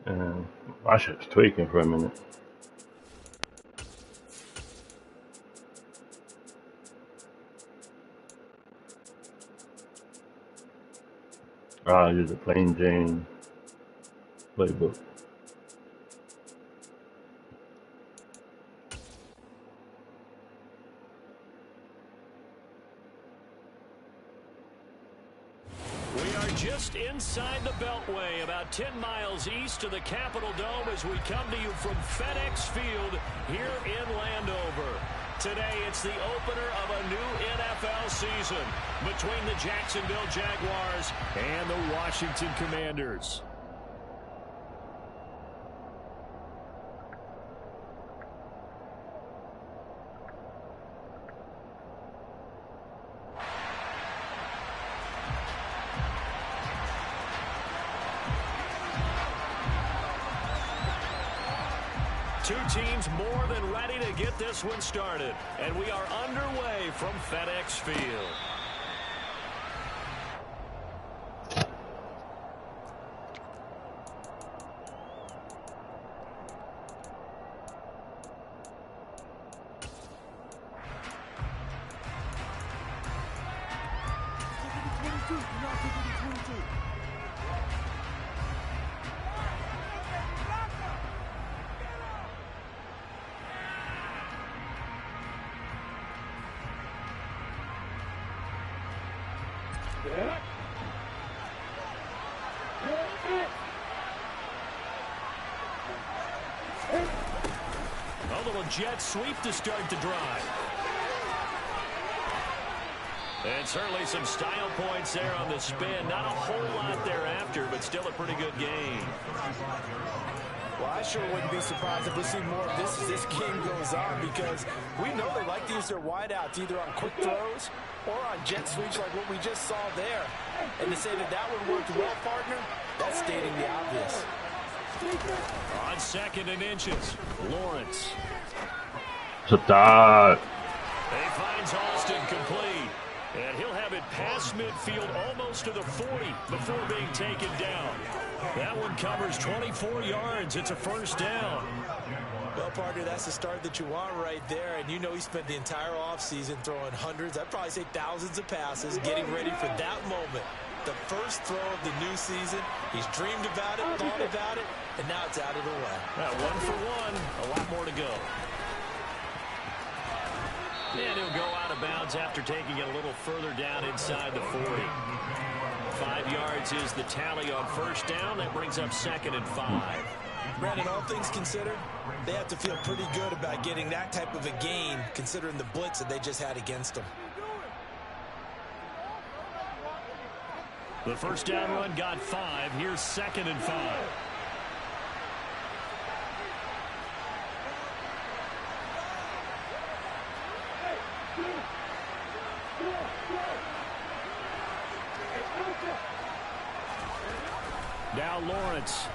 And my shit's tweaking for a minute. I'll use a plain Jane playbook. Just inside the Beltway, about 10 miles east of the Capitol Dome as we come to you from FedEx Field here in Landover. Today, it's the opener of a new NFL season between the Jacksonville Jaguars and the Washington Commanders. Two teams more than ready to get this one started. And we are underway from FedEx Field. A little jet sweep to start the drive. And certainly some style points there on the spin. Not a whole lot thereafter, but still a pretty good game. Well, I sure wouldn't be surprised if we see more of this as this game goes on, because we know they like to use their wideouts either on quick throws or on jet sweeps like what we just saw there. And to say that that one worked well, partner, that's stating the obvious. On 2nd and inches, Lawrence. He finds Alston complete. And he'll have it past midfield almost to the 40 before being taken down. That one covers 24 yards. It's a first down. Well, partner, that's the start that you want right there. And you know he spent the entire offseason throwing hundreds, I'd probably say thousands of passes, getting ready for that moment. The first throw of the new season. He's dreamed about it, thought about it, and now it's out of the way. 1 for 1, a lot more to go. And he'll go out of bounds after taking it a little further down inside the 40. 5 yards is the tally on first down. That brings up 2nd and 5. Brandon, all things considered, they have to feel pretty good about getting that type of a gain, considering the blitz that they just had against them. The first down run got 5. Here's 2nd and 5. Now Lawrence.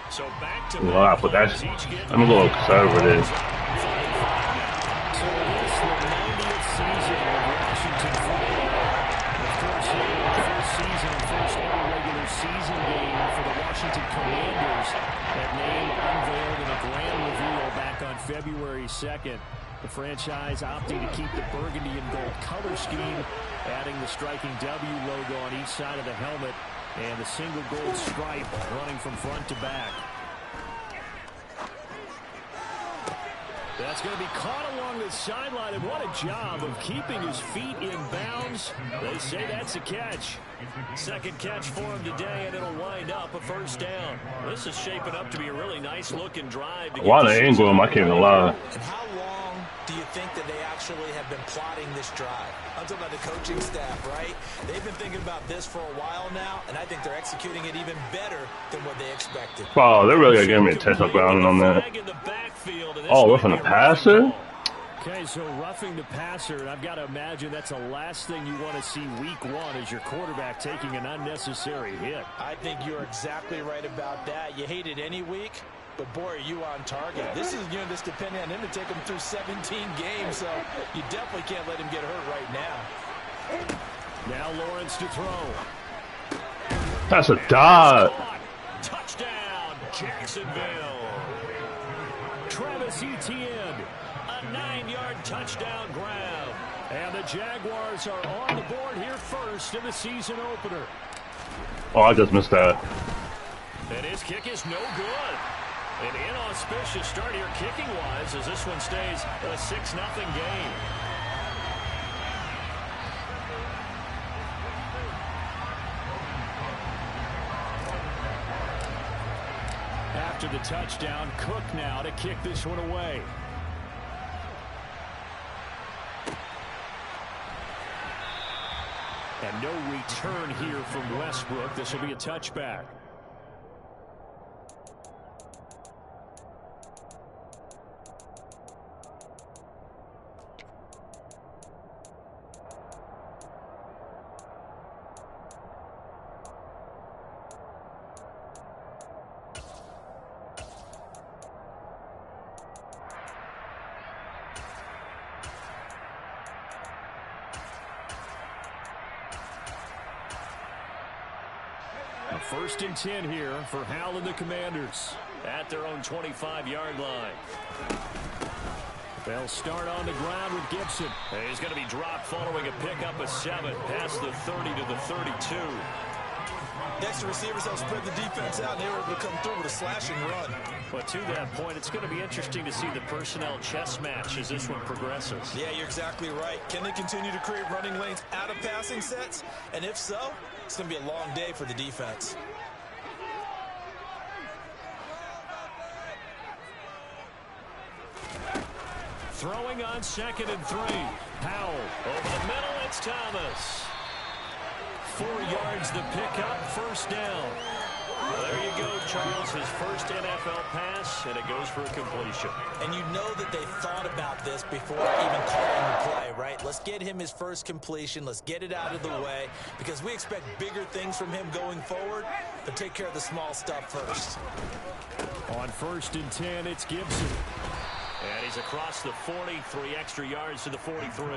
So back to wow, but that's I'm a little conservative. So this is the 90th season of Washington football. Of course, the first season, first ever regular season game for the Washington Commanders. That name unveiled in a grand reveal back on February 2nd. The franchise opting to keep the burgundy and gold color scheme, adding the striking W logo on each side of the helmet and the single gold stripe running from front to back. That's going to be caught along the sideline, and what a job of keeping his feet in bounds. They say that's a catch. Second catch for him today, and it'll wind up a first down. This is shaping up to be a really nice-looking drive. A lot of Ingram, I can't even lie. And how long do you think that they actually have been plotting this drive? I'm talking about the coaching staff, right? They've been thinking about this for a while now, and I think they're executing it even better than what they expected. Oh, they're really going to give me a touchdown ground on that. Oh, roughing the passer? Okay, so roughing the passer, and I've got to imagine that's the last thing you want to see week 1 as your quarterback taking an unnecessary hit. I think you're exactly right about that. You hate it any week, but boy, are you on target. This is, just depending on him to take him through 17 games, so you definitely can't let him get hurt right now. Now Lawrence to throw. That's a dot. Touchdown, Jacksonville. Travis Etienne, a 9-yard touchdown grab. And the Jaguars are on the board here first in the season opener. Oh, I just missed that. And his kick is no good. An inauspicious start here kicking-wise as this one stays a 6-0 game. After the touchdown, Cook now to kick this one away. And no return here from Westbrook. This will be a touchback. A 1st and 10 here for Howell and the Commanders at their own 25-yard line. They'll start on the ground with Gibson. He's going to be dropped following a pickup of 7 past the 30 to the 32. Next, the receivers help spread the defense out, and they were able to come through with a slashing run. But to that point, it's going to be interesting to see the personnel chess match as this one progresses. Yeah, you're exactly right. Can they continue to create running lanes out of passing sets? And if so, it's going to be a long day for the defense. Throwing on 2nd and 3. Howell over the middle. It's Thomas. 4 yards the pickup. 1st down. Well, there you go, Charles. His first NFL pass, and it goes for a completion. And you know that they thought about this before even calling the play, right? Let's get him his first completion. Let's get it out of the way because we expect bigger things from him going forward, but take care of the small stuff first. On 1st and 10, it's Gibson. And he's across the 40, 3 extra yards to the 43.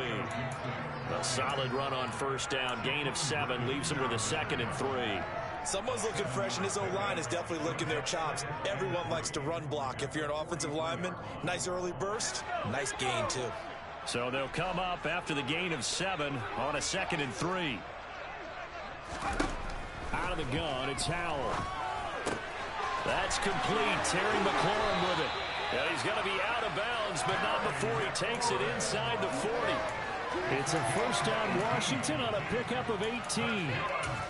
A solid run on 1st down. Gain of 7 leaves him with a 2nd and 3. Someone's looking fresh, and his O-line is definitely licking their chops. Everyone likes to run block. If you're an offensive lineman, nice early burst, nice gain, too. So they'll come up after the gain of 7 on a 2nd and 3. Out of the gun, it's Howell. That's complete. Terry McLaurin with it. Yeah, he's going to be out of bounds, but not before he takes it inside the 40. It's a 1st down Washington on a pickup of 18.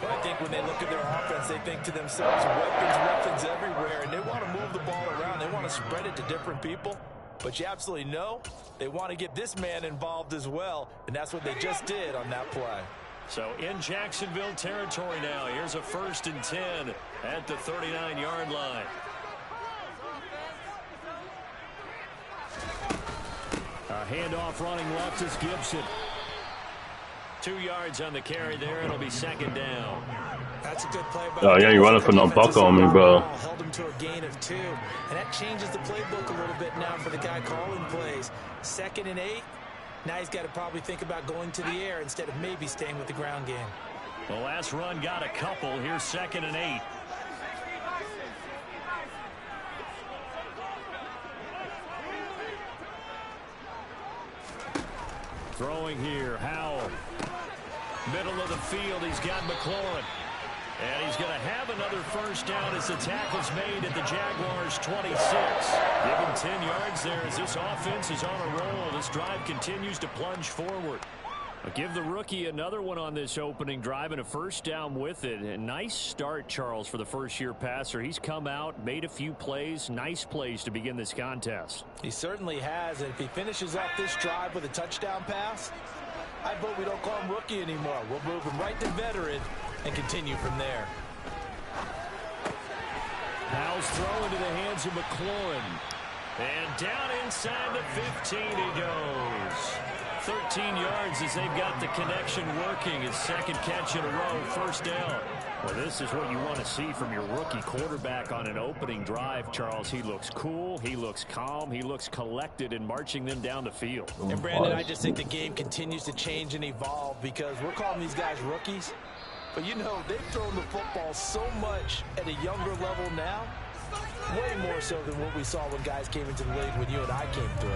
Well, I think when they look at their offense, they think to themselves, weapons everywhere, and they want to move the ball around. They want to spread it to different people. But you absolutely know they want to get this man involved as well, and that's what they just did on that play. So in Jacksonville territory now, here's a 1st and 10 at the 39-yard line. A handoff running left is Gibson. 2 yards on the carry there. It'll be 2nd down. That's a good play by Oh, yeah, you're running for no buck on me, bro. Held him to a gain of 2. And that changes the playbook a little bit now for the guy calling plays. 2nd and 8. Now he's got to probably think about going to the air instead of maybe staying with the ground game. The last run got a couple. Here's 2nd and 8. Throwing here, Howell. Middle of the field, he's got McLaurin. And he's going to have another 1st down as the tackle's made at the Jaguars' 26. Give him 10 yards there as this offense is on a roll. This drive continues to plunge forward. I'll give the rookie another one on this opening drive and a 1st down with it. A nice start, Charles, for the first-year passer. He's come out, made a few plays, nice plays to begin this contest. He certainly has, and if he finishes off this drive with a touchdown pass, I vote we don't call him rookie anymore. We'll move him right to veteran and continue from there. Howell's throw into the hands of McLaurin. And down inside the 15 he goes. 13 yards as they've got the connection working. His 2nd catch in a row, 1st down. Well, this is what you want to see from your rookie quarterback on an opening drive, Charles. He looks cool, he looks calm, he looks collected in marching them down the field. And, Brandon, I just think the game continues to change and evolve because we're calling these guys rookies. But, you know, they've thrown the football so much at a younger level now, way more so than what we saw when guys came into the league when you and I came through.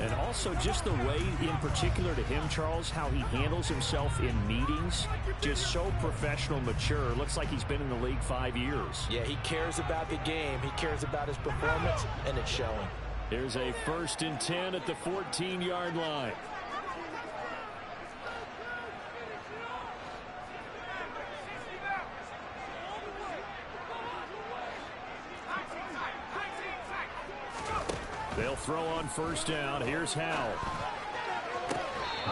And also just the way, in particular to him, Charles, how he handles himself in meetings, just so professional, mature. Looks like he's been in the league 5 years. Yeah, he cares about the game. He cares about his performance, and it's showing. Here's a 1st and 10 at the 14-yard line. They'll throw on 1st down. Here's Howell.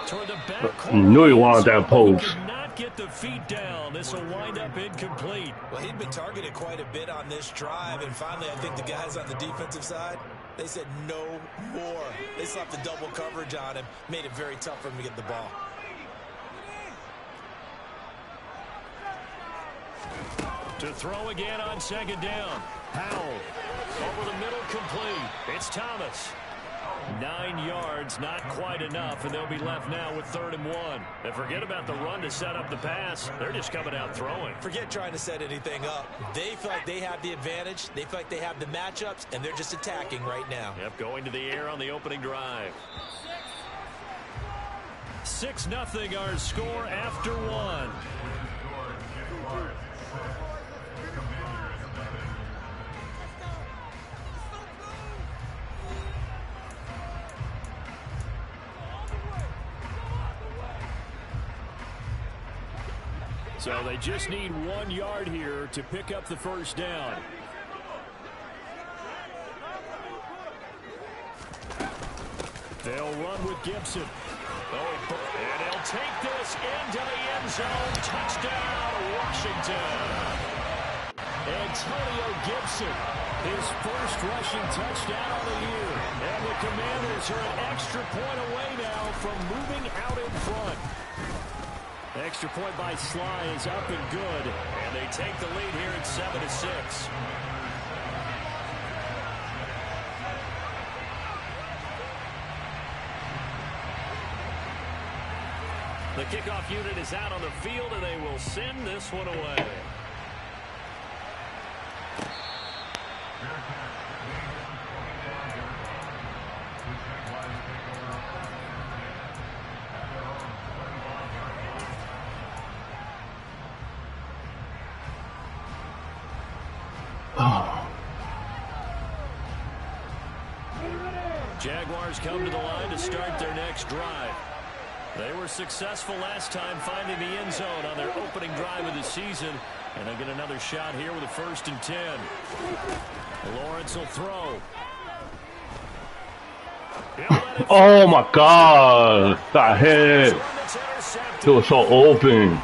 Toward the back. Knew he wanted that post. Not get the feet down. This will wind up incomplete. Well, he'd been targeted quite a bit on this drive, and finally I think the guys on the defensive side, they said no more. They slapped the double coverage on him, made it very tough for him to get the ball. To throw again on 2nd down. Howell over the middle, complete. It's Thomas. 9 yards, not quite enough, and they'll be left now with 3rd and 1. And forget about the run to set up the pass. They're just coming out throwing. Forget trying to set anything up. They feel like they have the advantage. They feel like they have the matchups, and they're just attacking right now. Yep, going to the air on the opening drive. 6-0 our score after 1. So they just need 1 yard here to pick up the 1st down. They'll run with Gibson. Oh, and they'll take this into the end zone. Touchdown, Washington. Antonio Gibson, his 1st rushing touchdown of the year. And the Commanders are an extra point away now from moving out in front. Extra point by Sly is up and good. And they take the lead here at 7-6. The kickoff unit is out on the field, and they will send this one away. Jaguars come to the line to start their next drive. They were successful last time finding the end zone on their opening drive of the season, and they get another shot here with a 1st and 10. Lawrence will throw. Oh my God, that hit. It was so open.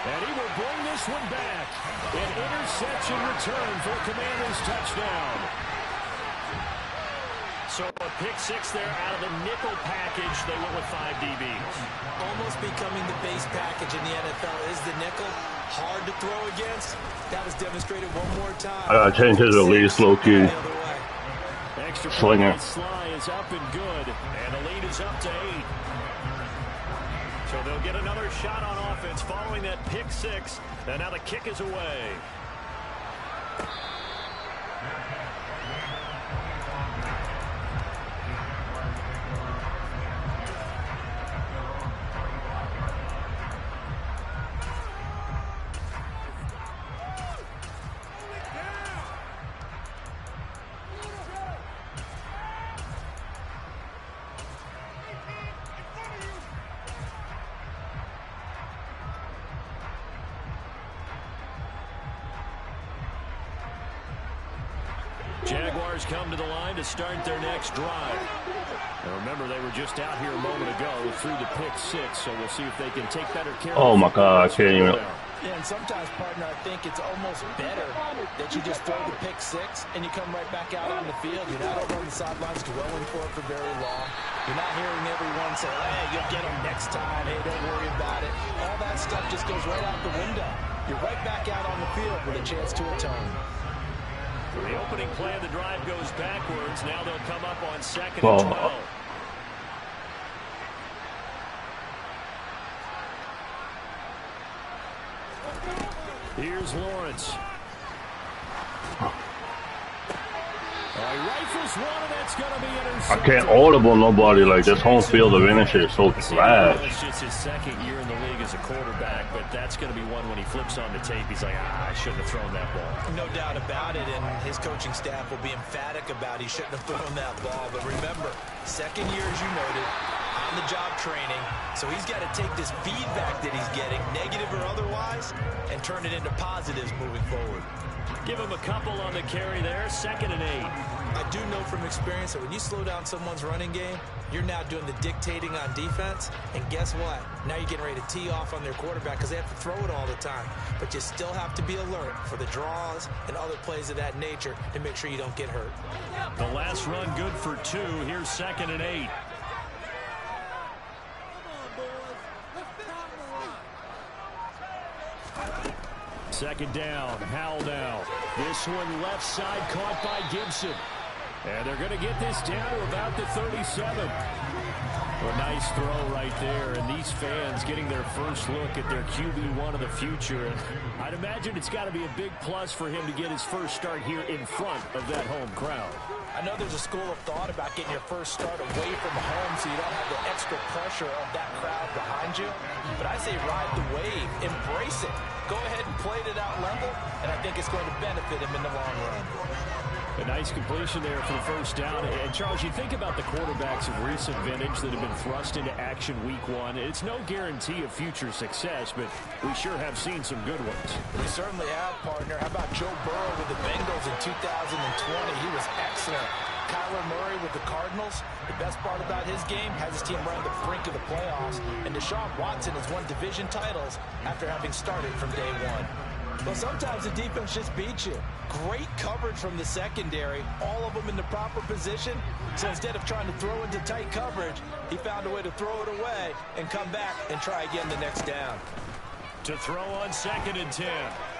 And he will bring this one back. An interception return for a Commanders touchdown. So a pick 6 there out of the nickel package. They went with 5 DBs. Almost becoming the base package in the NFL is the nickel. Hard to throw against. That was demonstrated one more time. I gotta change his release, low-key. Extra Slinger. Sly is up and good. And the lead is up to 8. So they'll get another shot on offense following that pick 6. And now the kick is away. Jaguars come to the line to start their next drive. Now remember, they were just out here a moment ago through the pick 6, so we'll see if they can take better care of it. Oh my God, I can't even. Yeah, and sometimes, partner, I think it's almost better that you just throw the pick 6 and you come right back out on the field. You're not over on the sidelines dwelling for it for very long. You're not hearing everyone say, hey, you'll get them next time. Hey, don't worry about it. All that stuff just goes right out the window. You're right back out on the field with a chance to atone. The opening play of the drive goes backwards. Now they'll come up on 2nd and 12. Here's Lawrence. He rifles one, and that's going to be I intercepted. can't audible nobody like this. Home field advantage is so trash. It's just his second year in the league as a quarterback, but that's going to be one when he flips on the tape. He's like, I shouldn't have thrown that ball. No doubt about it, and his coaching staff will be emphatic about he shouldn't have thrown that ball. But remember, second year, as you noted, on-the-job training, so he's got to take this feedback that he's getting, negative or otherwise, and turn it into positives moving forward. Give him a couple on the carry there, 2nd and 8. I do know from experience that when you slow down someone's running game, you're now doing the dictating on defense, and guess what? Now you're getting ready to tee off on their quarterback because they have to throw it all the time. But you still have to be alert for the draws and other plays of that nature to make sure you don't get hurt. The last run good for 2. Here's 2nd and 8. Second down, Howell now. This one left side caught by Gibson. And they're going to get this down to about the 37. A nice throw right there. And these fans getting their first look at their QB1 of the future. And I'd imagine it's got to be a big plus for him to get his first start here in front of that home crowd. I know there's a school of thought about getting your first start away from home so you don't have the extra pressure of that crowd behind you. But I say ride the wave, embrace it. Go ahead and play it at that level, and I think it's going to benefit him in the long run. A nice completion there for the first down. And, Charles, you think about the quarterbacks of recent vintage that have been thrust into action week 1. It's no guarantee of future success, but we sure have seen some good ones. We certainly have, partner. How about Joe Burrow with the Bengals in 2020? He was excellent. Kyler Murray with the Cardinals. The best part about his game has his team right on the brink of the playoffs. And Deshaun Watson has won division titles after having started from day 1. Well, sometimes the defense just beats you. Great coverage from the secondary, all of them in the proper position. So instead of trying to throw into tight coverage, he found a way to throw it away and come back and try again the next down. To throw on 2nd and 10.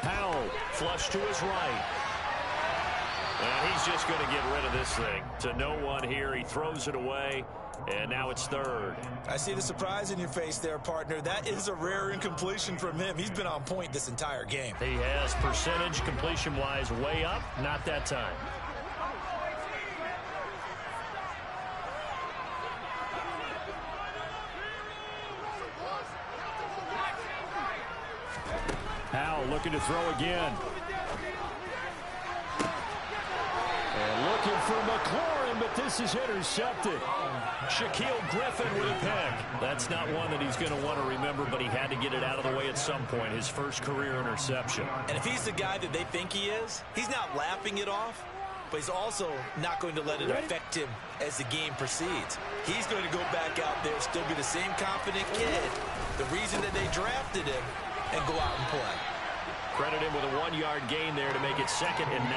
Howell flush to his right. And he's just going to get rid of this thing. To no one here. He throws it away. And now it's 3rd. I see the surprise in your face there, partner. That is a rare incompletion from him. He's been on point this entire game. He has percentage completion-wise way up. Not that time. Howell looking to throw again. And looking for McLaurin, but this is intercepted. Shaquille Griffin with a pick. That's not one that he's going to want to remember, but he had to get it out of the way at some point. His first career interception. And if he's the guy that they think he is, he's not laughing it off, but he's also not going to let it affect him as the game proceeds. He's going to go back out there, still be the same confident kid, the reason that they drafted him, and go out and play. Credit him with a 1-yard gain there to make it 2nd and 9.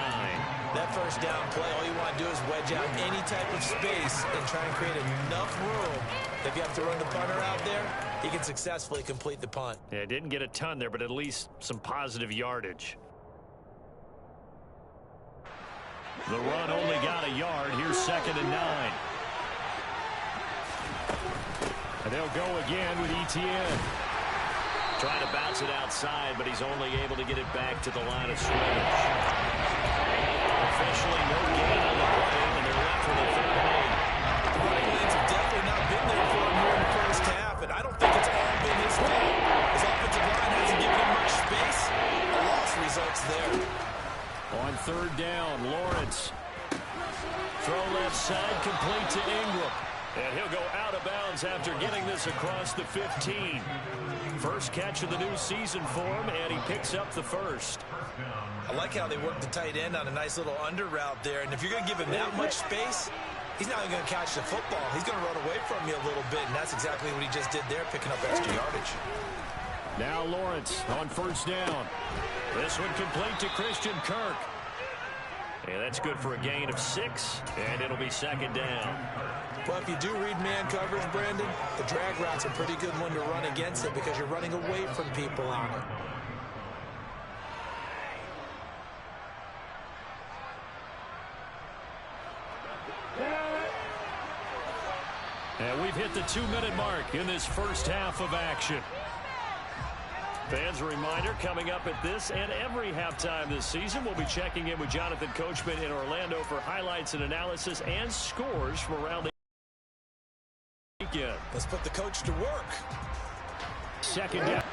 That first down play, all you want to do is wedge out any type of space and try and create enough room that if you have to run the punter out there, he can successfully complete the punt. Yeah, didn't get a ton there, but at least some positive yardage. The run only got a yard. Here's 2nd and 9. And they'll go again with Etienne. Trying to bounce it outside, but he's only able to get it back to the line of scrimmage. Officially no gain on the play, and they're left with a 3rd and 8. The running lanes have definitely not been there for him here in the first half, and I don't think it's all been his fault. His offensive line hasn't given him much space. A loss results there. On 3rd down, Lawrence. Throw left side, complete to Ingram. And he'll go out of bounds after getting this across the 15. First catch of the new season for him, and he picks up the first. I like how they work the tight end on a nice little under route there. And if you're going to give him that much space, he's not even going to catch the football. He's going to run away from you a little bit, and that's exactly what he just did there, picking up extra yardage. Now Lawrence on 1st down. This one complete to Christian Kirk. And that's good for a gain of 6, and it'll be 2nd down. Well, if you do read man coverage, Brandon, the drag route's a pretty good one to run against it because you're running away from people on it. And we've hit the 2-minute mark in this first half of action. Fans, a reminder, coming up at this and every halftime this season, we'll be checking in with Jonathan Coachman in Orlando for highlights and analysis and scores from around the weekend. Let's put the coach to work. Second down.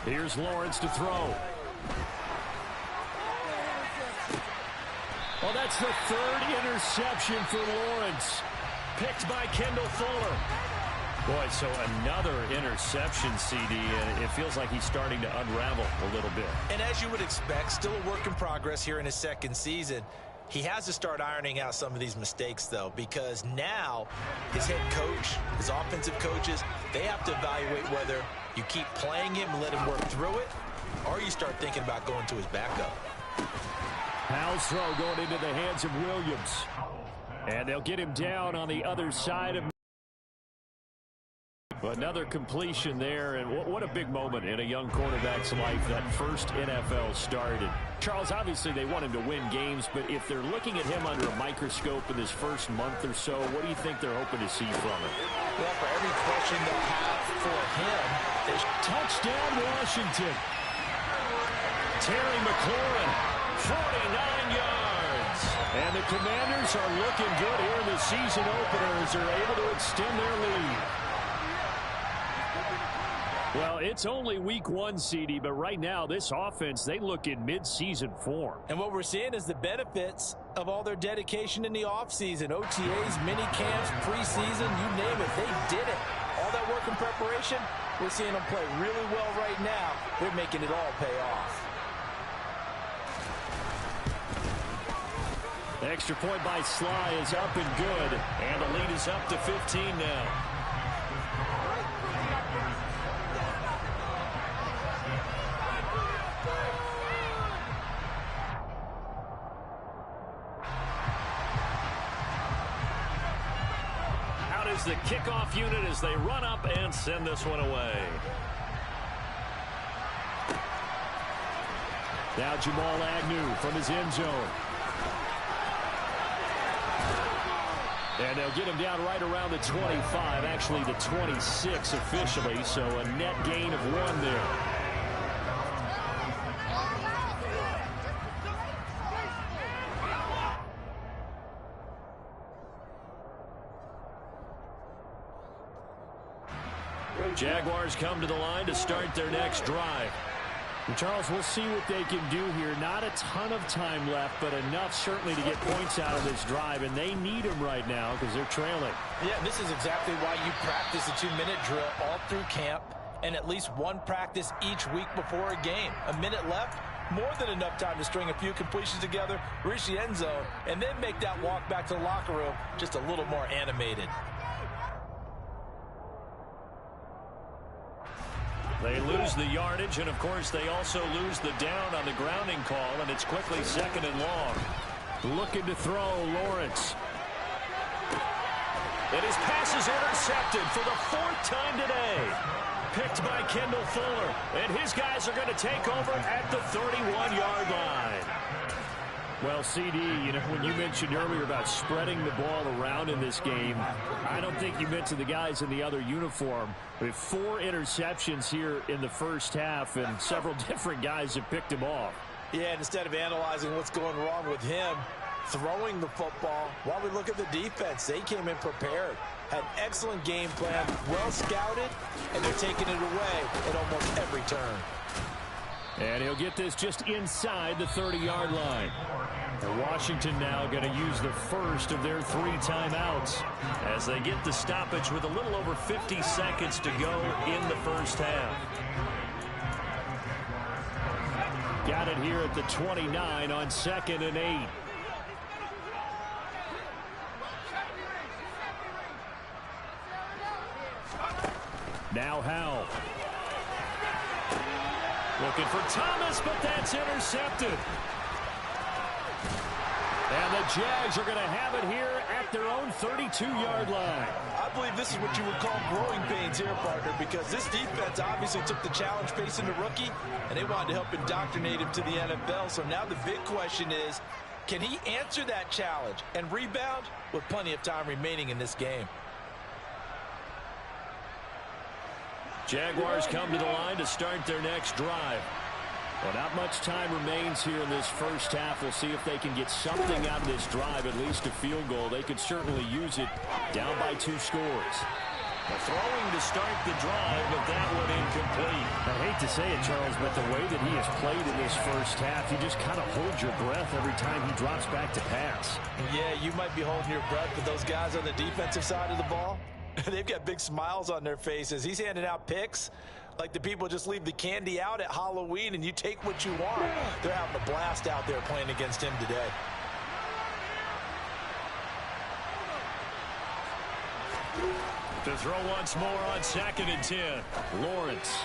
Here's Lawrence to throw. Well, that's the third interception for Lawrence. Picked by Kendall Fuller. Boy, so another interception, CD, and it feels like he's starting to unravel a little bit. And as you would expect, still a work in progress here in his second season. He has to start ironing out some of these mistakes, though, because now his head coach, his offensive coaches, they have to evaluate whether you keep playing him and let him work through it, or you start thinking about going to his backup. Powell's throw going into the hands of Williams. And they'll get him down on the other side of another completion there. And what a big moment in a young quarterback's life, that first NFL start. And Charles, obviously they want him to win games, but if they're looking at him under a microscope in this first month or so, what do you think they're hoping to see from him? Well, for every question they'll have for him, touchdown Washington. Terry McLaurin, 49 yards. And the Commanders are looking good here in the season opener as they're able to extend their lead. Well, it's only week one, CD, but right now this offense, they look in mid-season form. And what we're seeing is the benefits of all their dedication in the offseason. OTAs, mini camps, preseason, you name it, they did it. All that work in preparation, we're seeing them play really well right now. They're making it all pay off. The extra point by Sly is up and good, and the lead is up to 15 now. Out is the kickoff unit as they run up and send this one away. Now Jamal Agnew from his end zone. And they'll get him down right around the 25, actually the 26 officially, so a net gain of 1 there. Jaguars come to the line to start their next drive. And Charles, we'll see what they can do here. Not a ton of time left, but enough certainly to get points out of this drive, and they need them right now because they're trailing. Yeah, this is exactly why you practice a 2-minute drill all through camp and at least one practice each week before a game. A minute left, more than enough time to string a few completions together, reach the end zone, and then make that walk back to the locker room just a little more animated. They lose the yardage, and of course they also lose the down on the grounding call, and it's quickly 2nd and long. Looking to throw, Lawrence. And his pass is intercepted for the 4th time today. Picked by Kendall Fuller, and his guys are going to take over at the 31-yard line. Well, CD, you know, when you mentioned earlier about spreading the ball around in this game, I don't think you mentioned the guys in the other uniform. We have 4 interceptions here in the first half, and several different guys have picked him off. Yeah, and instead of analyzing what's going wrong with him, throwing the football, while we look at the defense, they came in prepared, had an excellent game plan, well scouted, and they're taking it away at almost every turn. And he'll get this just inside the 30-yard line. And Washington now going to use the first of their 3 timeouts as they get the stoppage with a little over 50 seconds to go in the first half. Got it here at the 29 on 2nd and 8. Now Howell. Looking for Thomas, but that's intercepted. And the Jags are going to have it here at their own 32-yard line. I believe this is what you would call growing pains here, partner, because this defense obviously took the challenge facing the rookie, and they wanted to help indoctrinate him to the NFL. So now the big question is, Can he answer that challenge and rebound with plenty of time remaining in this game? Jaguars come to the line to start their next drive. Well, not much time remains here in this first half. We'll see if they can get something out of this drive, at least a field goal. They could certainly use it down by 2 scores. Throwing to start the drive, but that one incomplete. I hate to say it, Charles, but the way that he has played in this first half, you just kind of hold your breath every time he drops back to pass. Yeah, you might be holding your breath, but those guys on the defensive side of the ball, they've got big smiles on their faces. He's handing out picks like the people just leave the candy out at Halloween and you take what you want. They're having a blast out there playing against him today. To throw once more on 2nd and 10. Lawrence.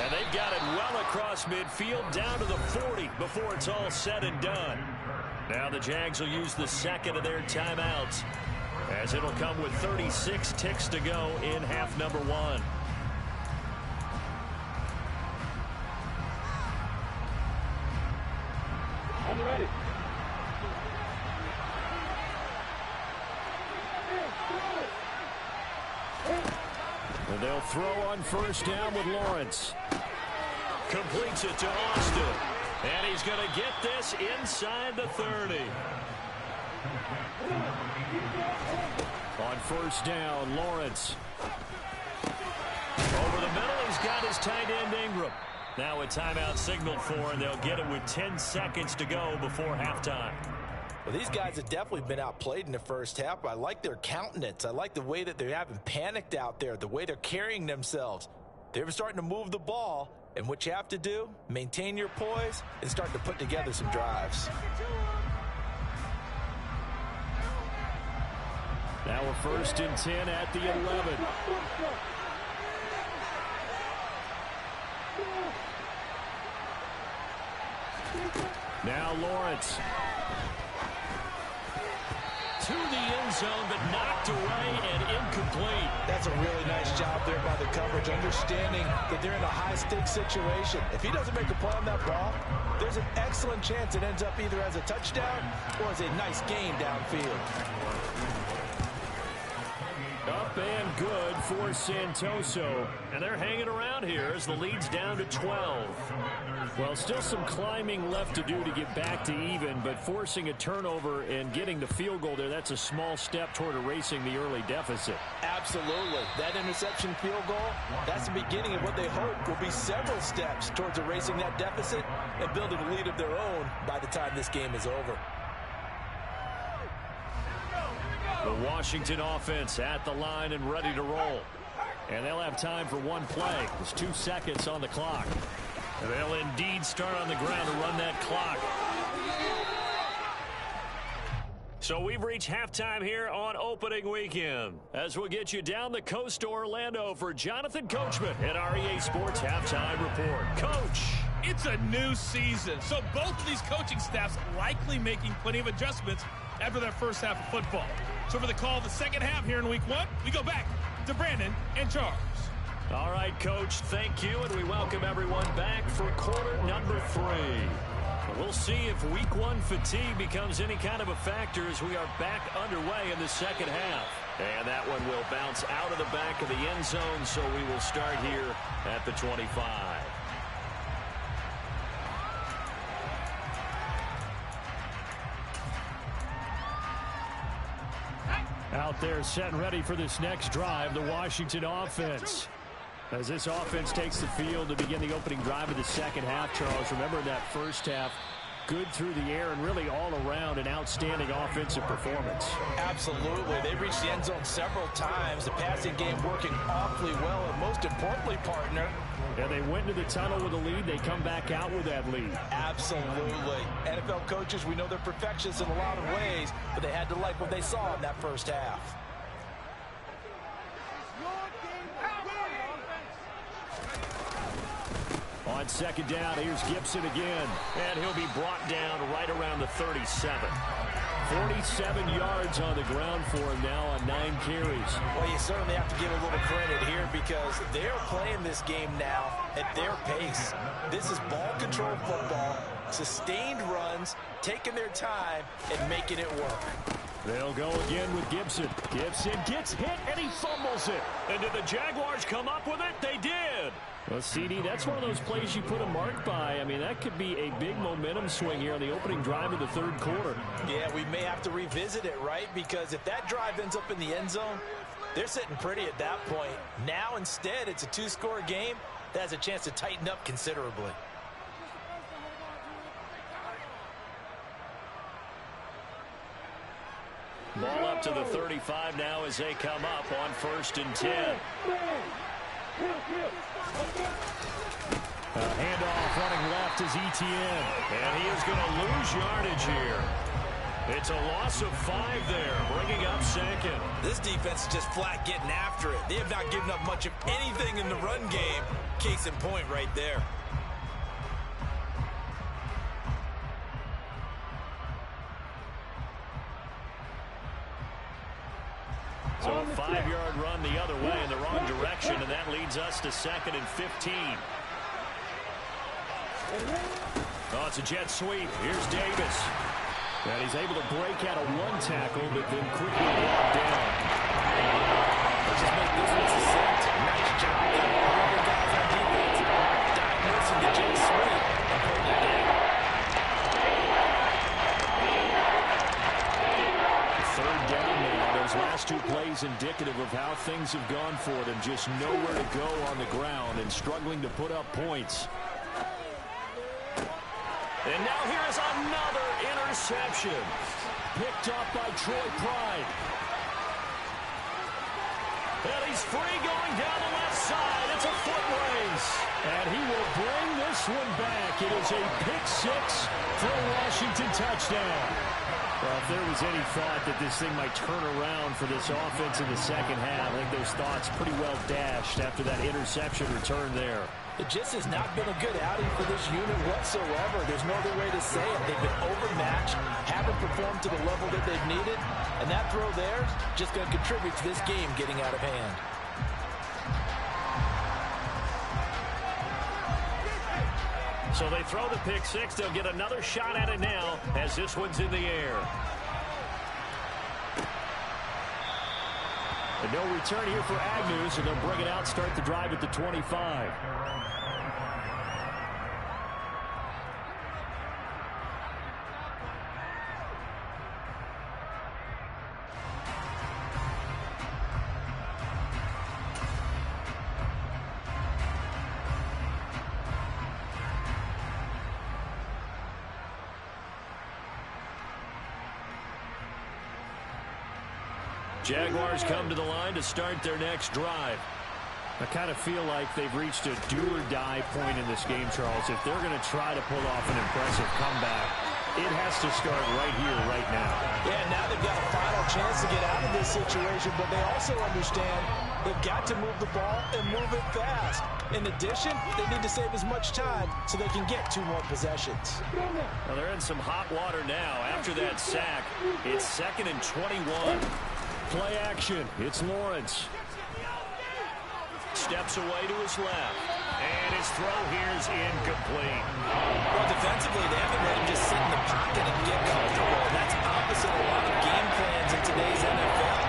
And they've got it well across midfield down to the 40 before it's all said and done. Now the Jags will use the second of their timeouts, as it'll come with 36 ticks to go in half number 1. I'm ready. And they'll throw on 1st down with Lawrence. Completes it to Austin. And he's going to get this inside the 30. On 1st down, Lawrence. Over the middle, he's got his tight end Ingram. Now a timeout signaled for, and they'll get it with 10 seconds to go before halftime. Well, these guys have definitely been outplayed in the first half. I like their countenance. I like the way that they haven't panicked out there, the way they're carrying themselves. They're starting to move the ball, and what you have to do, maintain your poise and start to put together some drives. Now we're 1st and 10 at the 11. Now Lawrence. To the end zone, but knocked away and incomplete. That's a really nice job there by the coverage, understanding that they're in a high-stakes situation. If he doesn't make a play on that ball, there's an excellent chance it ends up either as a touchdown or as a nice gain downfield. Up and good for Santoso. And they're hanging around here as the lead's down to 12. Well, still some climbing left to do to get back to even, but forcing a turnover and getting the field goal there, that's a small step toward erasing the early deficit. Absolutely. That interception field goal, that's the beginning of what they hope will be several steps towards erasing that deficit and building a lead of their own by the time this game is over. The Washington offense at the line and ready to roll. And they'll have time for one play. There's 2 seconds on the clock. And they'll indeed start on the ground to run that clock. So we've reached halftime here on opening weekend, as we'll get you down the coast to Orlando for Jonathan Coachman at REA Sports Halftime Report. Coach. It's a new season, so both of these coaching staffs likely making plenty of adjustments after their first half of football. So for the call of the second half here in week 1, we go back to Brandon and Charles. All right, Coach, thank you, and we welcome everyone back for quarter number 3. We'll see if week 1 fatigue becomes any kind of a factor as we are back underway in the second half. And that one will bounce out of the back of the end zone, so we will start here at the 25. Out there set and ready for this next drive, the Washington offense. As this offense takes the field to begin the opening drive of the second half, Charles, remember that first half, good through the air and really all around an outstanding offensive performance. Absolutely. They reached the end zone several times. The passing game working awfully well, and most importantly, partner, and they went into the tunnel with a lead. They come back out with that lead. Absolutely. NFL coaches, we know they're perfectionists in a lot of ways, but they had to like what they saw in that first half. On second down, here's Gibson again. And he'll be brought down right around the 37. 47 yards on the ground for him now on 9 carries. Well, you certainly have to give a little credit here because they're playing this game now at their pace. This is ball control football, sustained runs, taking their time, and making it work. They'll go again with Gibson. Gibson gets hit, and he fumbles it. And did the Jaguars come up with it? They did. Well, CD, that's one of those plays you put a mark by. I mean, that could be a big momentum swing here on the opening drive of the third quarter. Yeah, we may have to revisit it, right? Because if that drive ends up in the end zone, they're sitting pretty at that point. Now, instead, it's a 2-score game that has a chance to tighten up considerably. Ball up to the 35 now as they come up on 1st and 10. Handoff running left is Etienne. And he is going to lose yardage here. It's a loss of 5 there, bringing up 2nd. This defense is just flat getting after it. They have not given up much of anything in the run game. Case in point right there. So a 5-yard run the other way in the wrong direction, and that leads us to 2nd and 15. Oh, it's a jet sweep. Here's Davis. And he's able to break out of 1 tackle, but then quickly brought down. Let's just make this one succinct. Nice job there. All the guys on defense diagnosing the jet sweep and putting it down. 3rd down now. Those last 2 plays indicative of how things have gone for them. Just nowhere to go on the ground and struggling to put up points. And now here's another interception. Picked up by Troy Pride. And he's free going down the left side. It's a foot race. And he will bring this one back. It is a pick-6 for a Washington touchdown. Well, if there was any thought that this thing might turn around for this offense in the second half, I think those thoughts pretty well dashed after that interception return there. It just has not been a good outing for this unit whatsoever. There's no other way to say it. They've been overmatched, haven't performed to the level that they've needed, and that throw there is just going to contribute to this game getting out of hand. So they throw the pick-6. They'll get another shot at it now as this one's in the air. And no return here for Agnew, so they'll bring it out, start the drive at the 25. Jaguars come to the line to start their next drive. I kind of feel like they've reached a do-or-die point in this game, Charles. If they're going to try to pull off an impressive comeback, it has to start right here, right now. Yeah, now they've got a final chance to get out of this situation, but they also understand they've got to move the ball and move it fast. In addition, they need to save as much time so they can get 2 more possessions. Well, they're in some hot water now. After that sack, it's 2nd and 21. Play action. It's Lawrence. Steps away to his left. And his throw here is incomplete. Well, defensively, they haven't let him just sit in the pocket and get comfortable. That's opposite a lot of game plans in today's NFL.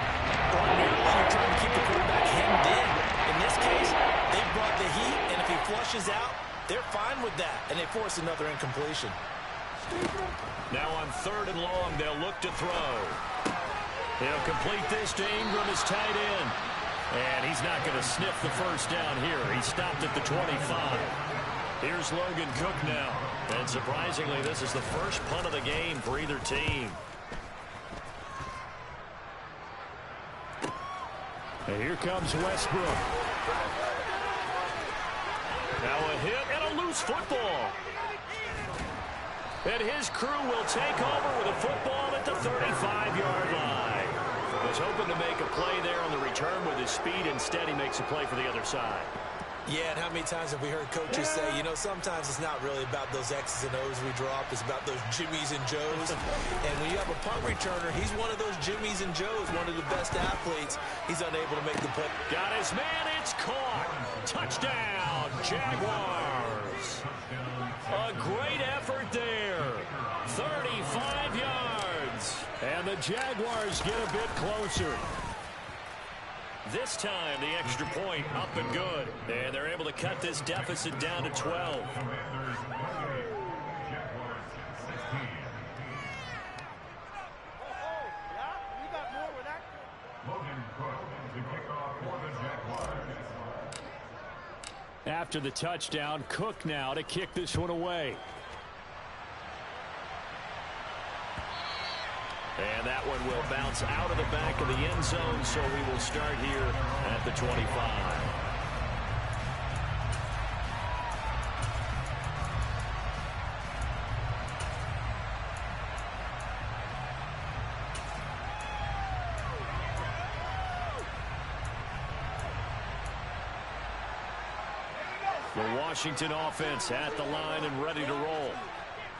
Ordinarily, you're trying to keep the quarterback hemmed in. In this case, they brought the heat, and if he flushes out, they're fine with that, and they force another incompletion. Now on 3rd and long, they'll look to throw. He'll complete this to Ingram as tight end. And he's not going to sniff the first down here. He stopped at the 25. Here's Logan Cook now. And surprisingly, this is the first punt of the game for either team. And here comes Westbrook. Now a hit and a loose football. And his crew will take over with a football at the 35-yard line. Was hoping to make a play there on the return with his speed. Instead, he makes a play for the other side. Yeah, and how many times have we heard coaches say, you know, sometimes it's not really about those X's and O's we drop. It's about those Jimmies and Joes. And when you have a punt returner, he's one of those Jimmies and Joes, one of the best athletes. He's unable to make the play. Got his man. It's caught. Touchdown, Jaguars. A great effort there. 35 yards. And the Jaguars get a bit closer. This time, the extra point up and good. And they're able to cut this deficit down to 12. After the touchdown, Cook now to kick this one away. And that one will bounce out of the back of the end zone, so we will start here at the 25. The Washington offense at the line and ready to roll.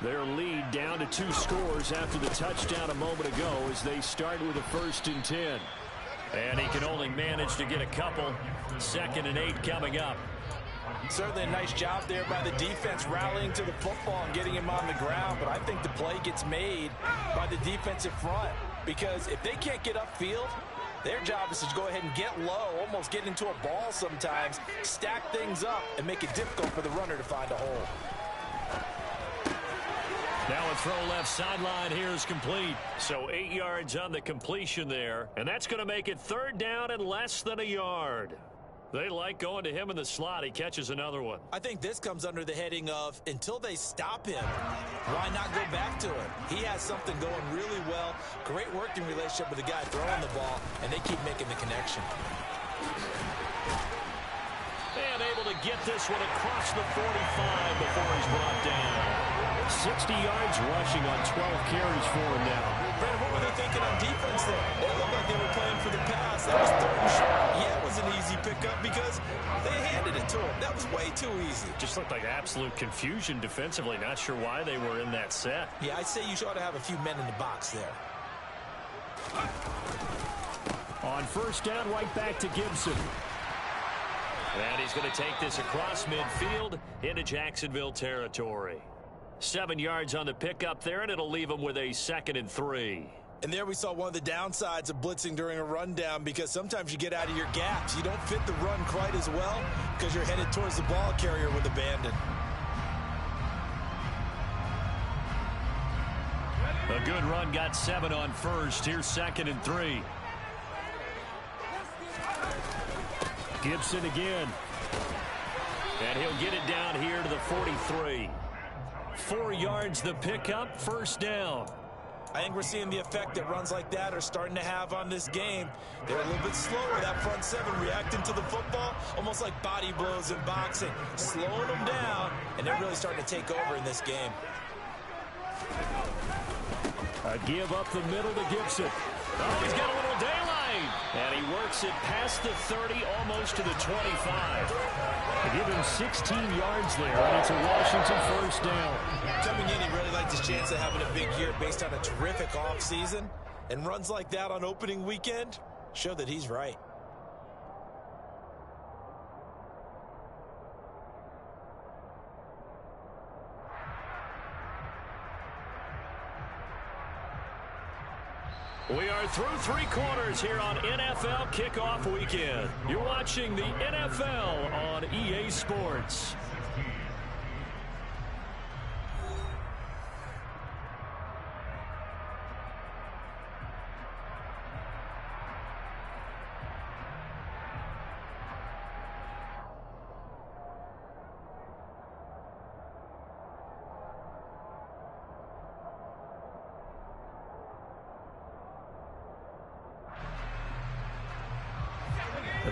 Their lead down to 2 scores after the touchdown a moment ago as they start with a 1st and 10. And he can only manage to get a couple. 2nd and 8 coming up. Certainly a nice job there by the defense rallying to the football and getting him on the ground. But I think the play gets made by the defensive front, because if they can't get upfield, their job is to go ahead and get low, almost get into a ball sometimes, stack things up, and make it difficult for the runner to find a hole. Now a throw left sideline here is complete. So 8 yards on the completion there. And that's going to make it 3rd down and less than a yard. They like going to him in the slot. He catches another one. I think this comes under the heading of, until they stop him, why not go back to him? He has something going really well. Great working relationship with the guy throwing the ball, and they keep making the connection. And able to get this one across the 45 before he's brought down. 60 yards rushing on 12 carries for him now. Brandon, what were they thinking on defense there? It looked like they were playing for the pass. That was 3rd and short. Yeah, it was an easy pickup because they handed it to him. That was way too easy. Just looked like absolute confusion defensively. Not sure why they were in that set. Yeah, I'd say you ought to have a few men in the box there. On 1st down, right back to Gibson. And he's going to take this across midfield into Jacksonville territory. 7 yards on the pickup there, and it'll leave him with a 2nd and 3. And there we saw one of the downsides of blitzing during a rundown, because sometimes you get out of your gaps. You don't fit the run quite as well because you're headed towards the ball carrier with abandon. A good run, got 7 on 1st. Here's 2nd and 3. Gibson again. And he'll get it down here to the 43. 4 yards the pickup, 1st down. I think we're seeing the effect that runs like that are starting to have on this game. They're a little bit slower, that front 7, reacting to the football, almost like body blows in boxing, slowing them down, and they're really starting to take over in this game. A give up the middle to Gibson. Oh, he's got a little daylight. And he works it past the 30, almost to the 25. They give him 16 yards there, and it's a Washington 1st down. Coming in, he really liked his chance of having a big year based on a terrific offseason. And runs like that on opening weekend show that he's right. We are through 3 quarters here on NFL Kickoff Weekend. You're watching the NFL on EA Sports.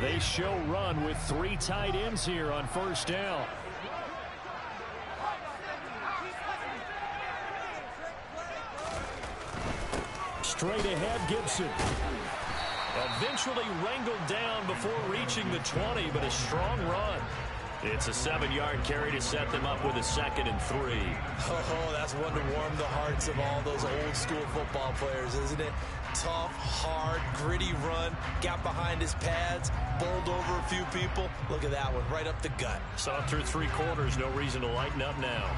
They show run with 3 tight ends here on 1st down. Straight ahead, Gibson. Eventually wrangled down before reaching the 20, but a strong run. It's a 7-yard carry to set them up with a 2nd and 3. Oh, that's one to warm the hearts of all those old-school football players, isn't it? Tough, hard, gritty run, got behind his pads, bowled over a few people. Look at that one, right up the gut. Saw through 3 quarters, no reason to lighten up now.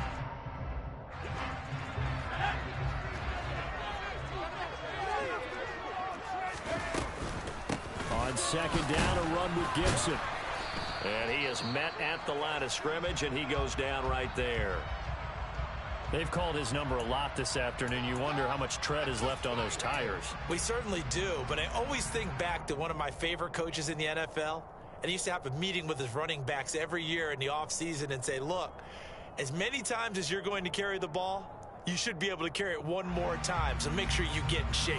On 2nd down, a run with Gibson. And he is met at the line of scrimmage, and he goes down right there. They've called his number a lot this afternoon. You wonder how much tread is left on those tires. We certainly do, but I always think back to one of my favorite coaches in the NFL. And he used to have a meeting with his running backs every year in the offseason and say, look, as many times as you're going to carry the ball, you should be able to carry it one more time, so make sure you get in shape.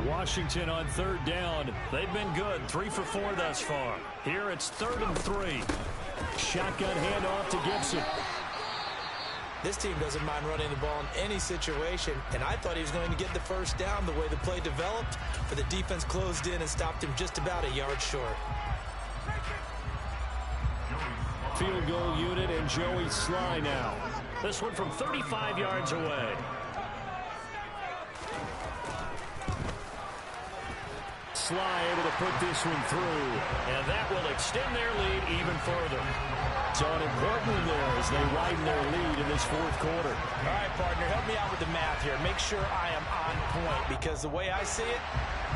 Washington on 3rd down. They've been good. 3 for 4 thus far. Here it's 3rd and 3. Shotgun handoff to Gibson. This team doesn't mind running the ball in any situation, and I thought he was going to get the first down the way the play developed, but the defense closed in and stopped him just about a yard short. Field goal unit and Joey Sly now. This one from 35 yards away. Sly able to put this one through, and that will extend their lead even further. So an important one there as they widen their lead in this 4th quarter. All right, partner, help me out with the math here. Make sure I am on point, because the way I see it,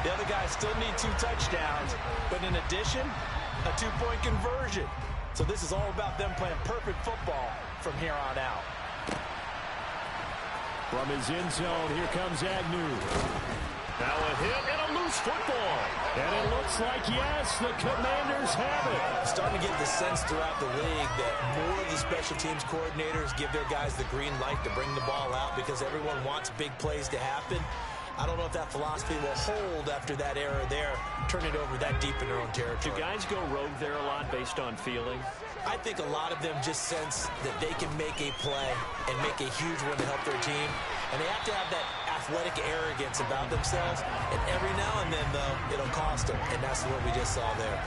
the other guys still need 2 touchdowns, but in addition, a 2-point conversion. So this is all about them playing perfect football from here on out. From his end zone, here comes Agnew. Now a hit and a loose football. And it looks like, yes, the Commanders have it. I'm starting to get the sense throughout the league that more of the special teams coordinators give their guys the green light to bring the ball out because everyone wants big plays to happen. I don't know if that philosophy will hold after that era there, turn it over that deep in their own territory. Do guys go rogue there a lot based on feeling? I think a lot of them just sense that they can make a play and make a huge one to help their team. And they have to have that athletic arrogance about themselves. And every now and then, though, it'll cost them. And that's what we just saw there.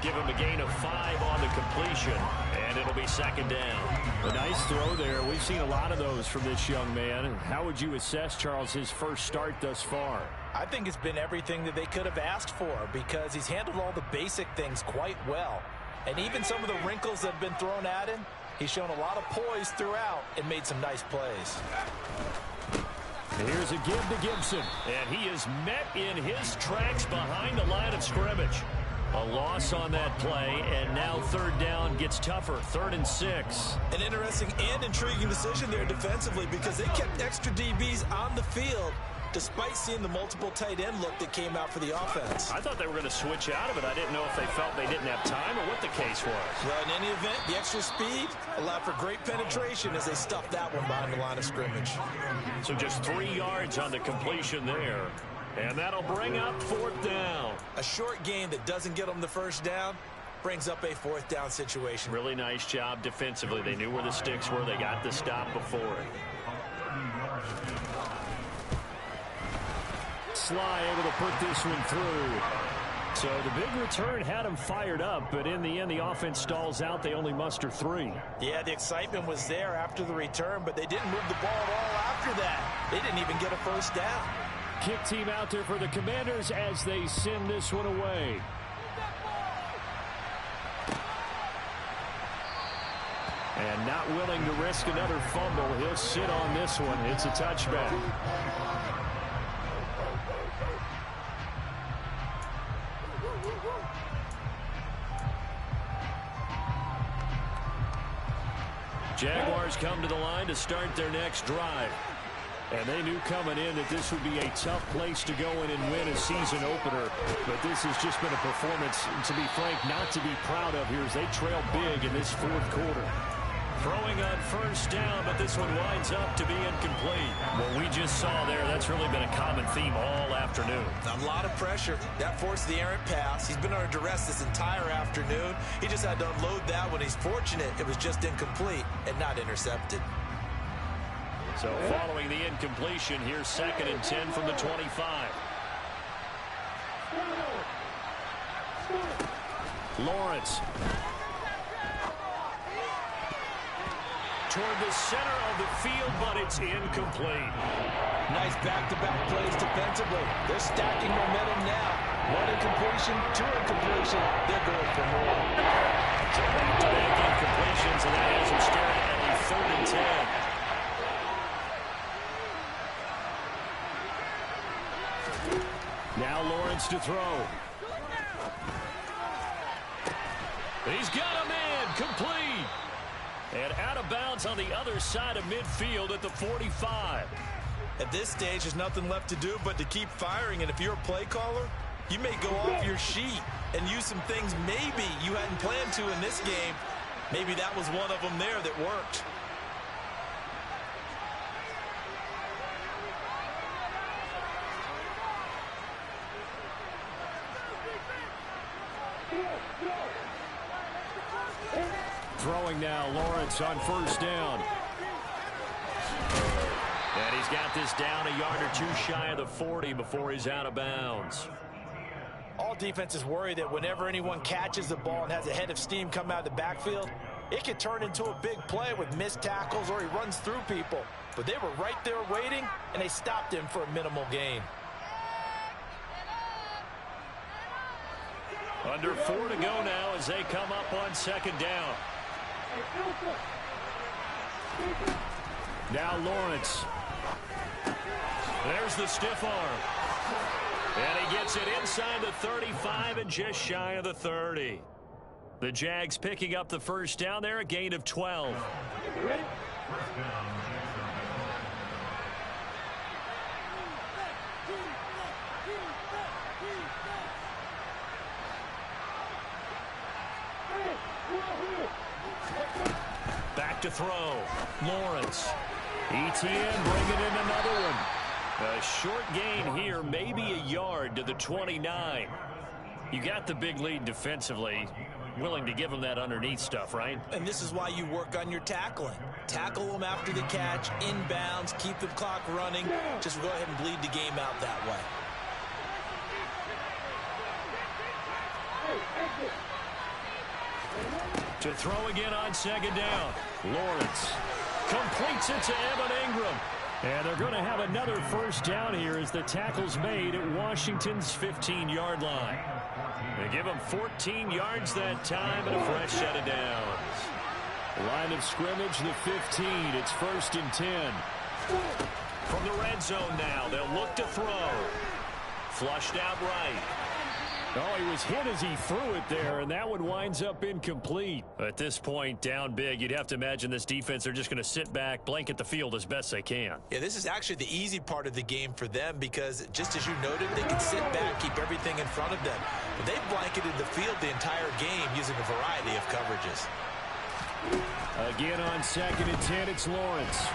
Give him a gain of 5 on the completion, and it'll be 2nd down. A nice throw there. We've seen a lot of those from this young man. How would you assess, Charles, his first start thus far? I think it's been everything that they could have asked for because he's handled all the basic things quite well. And even some of the wrinkles that have been thrown at him, he's shown a lot of poise throughout and made some nice plays. Here's a give to Gibson, and he is met in his tracks behind the line of scrimmage. A loss on that play, and now 3rd down gets tougher, 3rd and 6. An interesting and intriguing decision there defensively because they kept extra DBs on the field despite seeing the multiple tight end look that came out for the offense. I thought they were going to switch out of it. I didn't know if they felt they didn't have time or what the case was. Well, in any event, the extra speed allowed for great penetration as they stuffed that one behind the line of scrimmage. So just 3 yards on the completion there. And that'll bring up 4th down. A short gain that doesn't get them the first down brings up a 4th down situation. Really nice job defensively. They knew where the sticks were. They got the stop before it. Sly able to put this one through. So the big return had him fired up, but in the end, the offense stalls out. They only muster 3. Yeah, the excitement was there after the return, but they didn't move the ball at all after that. They didn't even get a first down. Kick team out there for the Commanders as they send this one away. And not willing to risk another fumble, he'll sit on this one. It's a touchback. Jaguars come to the line to start their next drive. And they knew coming in that this would be a tough place to go in and win a season opener. But this has just been a performance, to be frank, not to be proud of here as they trail big in this 4th quarter. Throwing on first down, but this one winds up to be incomplete. What we just saw there, that's really been a common theme all afternoon. A lot of pressure. That forced the errant pass. He's been under duress this entire afternoon. He just had to unload that when he's fortunate it was just incomplete and not intercepted. So following the incompletion, here's 2nd and 10 from the 25. Lawrence. Toward the center of the field, but it's incomplete. Nice back-to-back plays defensively. They're stacking momentum now. One incompletion, two incompletion. They're going for more. So back-to-back incompletions, and that has them staring at a 3rd and 10. Now Lawrence to throw. He's got a man, complete. And out of bounds on the other side of midfield at the 45. At this stage, there's nothing left to do but to keep firing. And if you're a play caller, you may go off your sheet and use some things maybe you hadn't planned to in this game. Maybe that was one of them there that worked. Throwing now, Lawrence on 1st down. And he's got this down a yard or two shy of the 40 before he's out of bounds. All defenses worry that whenever anyone catches the ball and has a head of steam come out of the backfield, it can turn into a big play with missed tackles or he runs through people. But they were right there waiting, and they stopped him for a minimal gain. Under 4 to go now as they come up on 2nd down. Now Lawrence. There's the stiff arm. And he gets it inside the 35 and just shy of the 30. The Jags picking up the 1st down there, a gain of 12. Back to throw. Lawrence. ETN bringing in another one. A short gain here, maybe a yard to the 29. You got the big lead defensively. Willing to give them that underneath stuff, right? And this is why you work on your tackling. Tackle them after the catch, inbounds, keep the clock running. Just go ahead and bleed the game out that way. To throw again on 2nd down. Lawrence completes it to Evan Ingram. And they're going to have another 1st down here as the tackle's made at Washington's 15-yard line. They give them 14 yards that time and a fresh set of downs. Line of scrimmage, the 15. It's 1st and 10. From the red zone now, they'll look to throw. Flushed out right. Oh, he was hit as he threw it there, and that one winds up incomplete. At this point, down big, you'd have to imagine this defense, they're just going to sit back, blanket the field as best they can. Yeah, this is actually the easy part of the game for them because, just as you noted, they can sit back, keep everything in front of them. But they've blanketed the field the entire game using a variety of coverages. Again on 2nd and 10, it's Lawrence.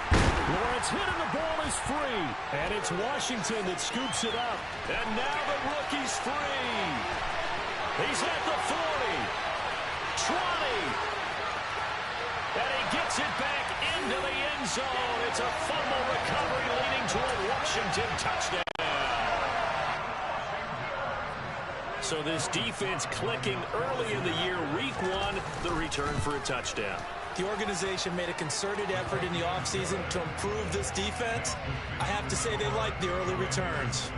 Lawrence hit and the ball is free. And it's Washington that scoops it up. And now the rookie's free. He's at the 40. 20. And he gets it back into the end zone. It's a fumble recovery leading to a Washington touchdown. So this defense clicking early in the year, week 1, the return for a touchdown. The organization made a concerted effort in the offseason to improve this defense. I have to say they like the early returns.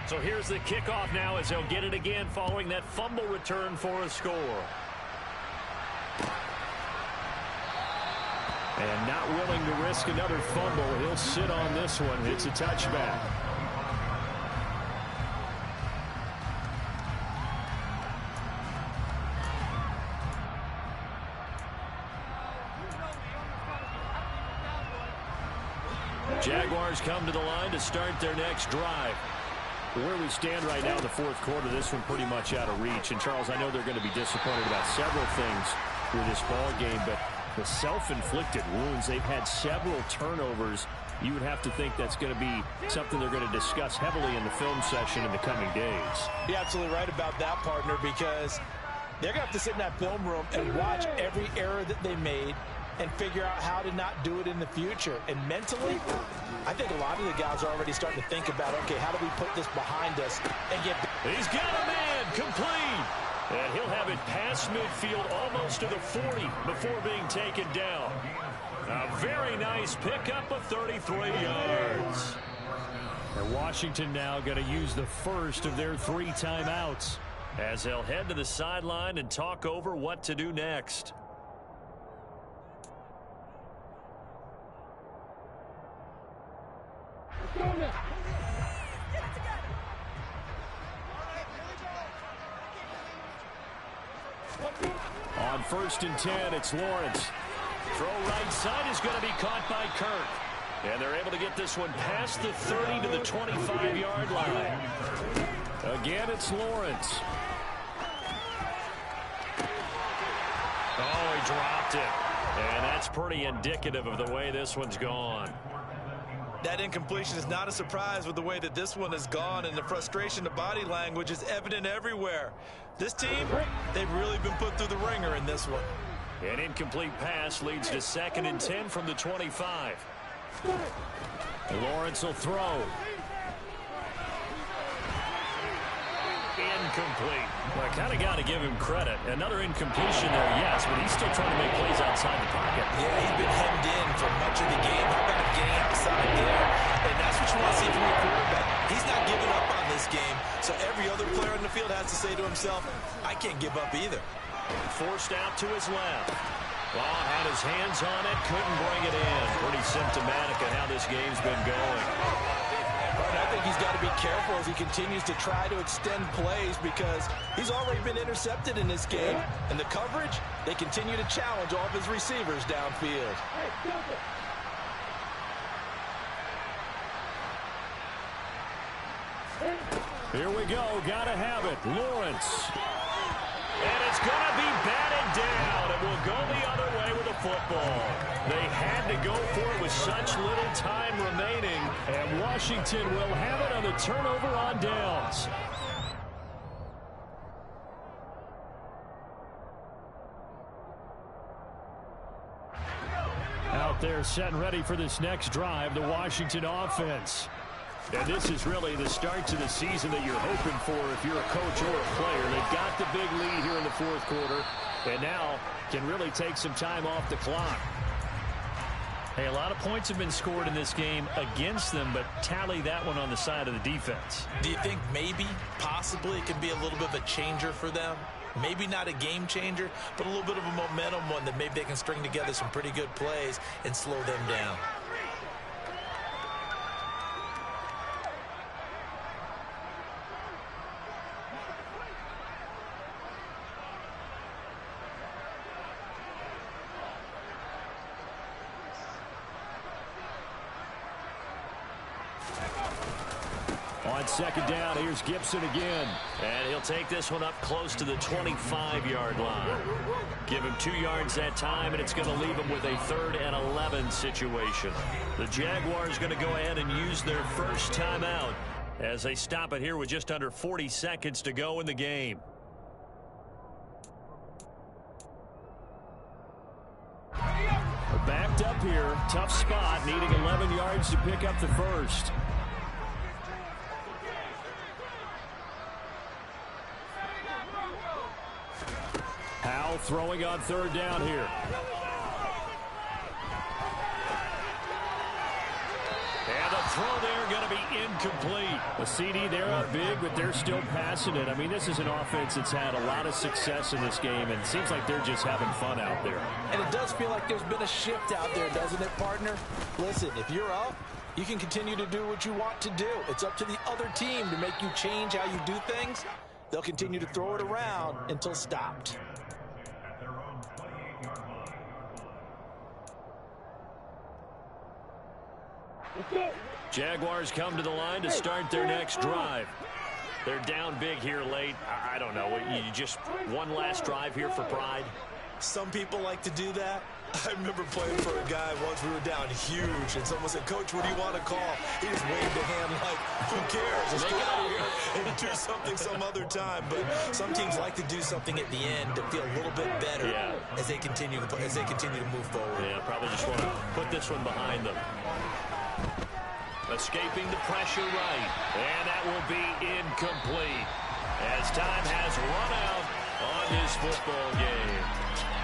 So here's the kickoff now as they'll get it again following that fumble return for a score. And not willing to risk another fumble. He'll sit on this one. It's a touchback. Jaguars come to the line to start their next drive. Where we stand right now in the 4th quarter, this one pretty much out of reach. And, Charles, I know they're going to be disappointed about several things with this ball game, but the self-inflicted wounds, they've had several turnovers. You would have to think that's going to be something they're going to discuss heavily in the film session in the coming days. You're absolutely right about that, partner, because They're going to have to sit in that film room and watch every error that they made and figure out how to not do it in the future. And mentally, I think a lot of the guys are already starting to think about, okay, how do we put this behind us and get... He's got a man, complete. And he'll have it past midfield almost to the 40 before being taken down. A very nice pickup of 33 yards. And Washington now going to use the first of their 3 timeouts as they'll head to the sideline and talk over what to do next. On 1st and 10, it's Lawrence. Throw right side is going to be caught by Kirk. And they're able to get this one past the 30 to the 25-yard line. Again, it's Lawrence. Oh, he dropped it. And that's pretty indicative of the way this one's gone. That incompletion is not a surprise with the way that this one has gone, and the frustration, the body language is evident everywhere. This team, they've really been put through the ringer in this one. An incomplete pass leads to 2nd and 10 from the 25. Lawrence will throw. Incomplete. Well, I kind of got to give him credit. Another incompletion there, yes, but he's still trying to make plays outside the pocket. Yeah, he's been hemmed in for much of the game. How about getting outside there? And that's what you want to see from your quarterback. He's not giving up on this game, so every other player in the field has to say to himself, I can't give up either. Forced out to his left. Ball had his hands on it, couldn't bring it in. Pretty symptomatic of how this game's been going. I think he's got to be careful as he continues to try to extend plays because he's already been intercepted in this game. And the coverage, they continue to challenge all of his receivers downfield. Here we go. Got to have it. Lawrence. And it's going to be batted down. It will go the other way with the football. They had to go for it with such little time remaining. And Washington will have it on the turnover on downs. Out there set and ready for this next drive, the Washington offense. And this is really the start to the season that you're hoping for if you're a coach or a player. They've got the big lead here in the 4th quarter, and now can really take some time off the clock. Hey, a lot of points have been scored in this game against them, but tally that one on the side of the defense. Do you think maybe, possibly, it can be a little bit of a changer for them? Maybe not a game changer, but a little bit of a momentum one that maybe they can string together some pretty good plays and slow them down. On 2nd down, here's Gibson again. And he'll take this one up close to the 25-yard line. Give him 2 yards that time, and it's going to leave him with a 3rd and 11 situation. The Jaguars going to go ahead and use their first timeout as they stop it here with just under 40 seconds to go in the game. Backed up here, tough spot, needing 11 yards to pick up the first. Howell throwing on 3rd down here. And the throw there going to be incomplete. The CD, they're up big, but they're still passing it. I mean, this is an offense that's had a lot of success in this game, and it seems like they're just having fun out there. And it does feel like there's been a shift out there, doesn't it, partner? Listen, if you're up, you can continue to do what you want to do. It's up to the other team to make you change how you do things. They'll continue to throw it around until stopped. Jaguars come to the line to start their next drive. They're down big here late. I don't know. You just one last drive here for pride. Some people like to do that. I remember playing for a guy once. We were down huge, and someone said, "Coach, what do you want to call?" He just waved a hand like, "Who cares? Let's get out of here and do something some other time." But some teams like to do something at the end to feel a little bit better as they continue to move forward. Yeah, probably just want to put this one behind them. Escaping the pressure right, and that will be incomplete as time has run out on this football game.